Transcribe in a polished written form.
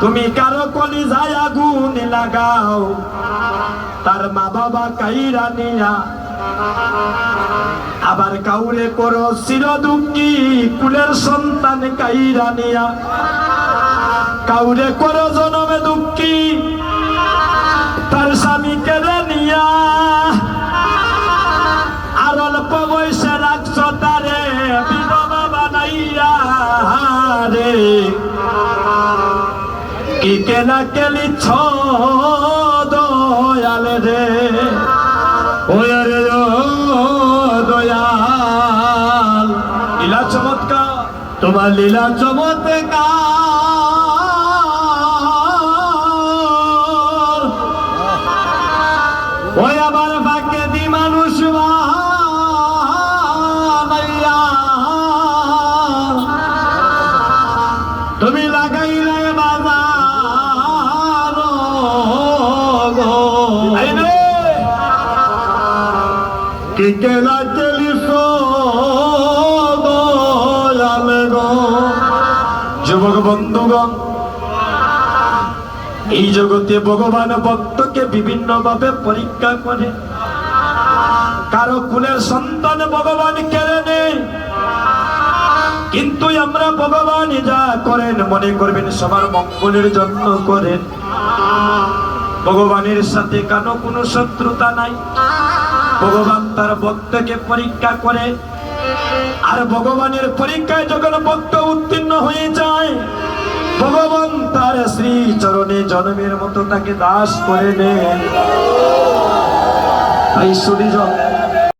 তুমি কারো কলিজায় আগুন লাগাও, তার মা বাবা কাইরা নিয়া, আবার কাউরে করো চির দুঃখী কুলের সন্তান কাইরা নিয়া, কাউরে করো জনমে দুঃখী তার স্বামী কেড়ে নিয়া, আর অল্প বয়সে রাখছ তারে বিধবা বানাইয়া রে, কি কেনা কেলিছ দয়াল রে, ওরে দয়াল। লীলা চমৎকার, তোমার লীলা চমৎকার, ওই আবার ভাগ্যে দি মানুষ বানাইয়া তুমি লাগাইলে বাজার গো, কি কেনা কেলিছ দয়াল গো। যুবক বন্ধুগণ, এই জগতে ভগবান ভক্তকে বিভিন্ন ভাবে পরীক্ষা করে, কারো কুলের সন্তান ভগবান কেড়ে নেই, কিন্তু আমরা ভগবান যা করেন মনে করবেন সবার মঙ্গলের জন্য করেন। ভগবানের সাথে কারো কোনো শত্রুতা নাই, ভগবান তার ভক্তকে পরীক্ষা করে, আর ভগবানের পরীক্ষায় যখন ভক্ত উত্তীর্ণ হয়ে যায় ভগবান তার শ্রী চরণে জন্মের মতো তাকে দাস করে নেন। তাই শুনি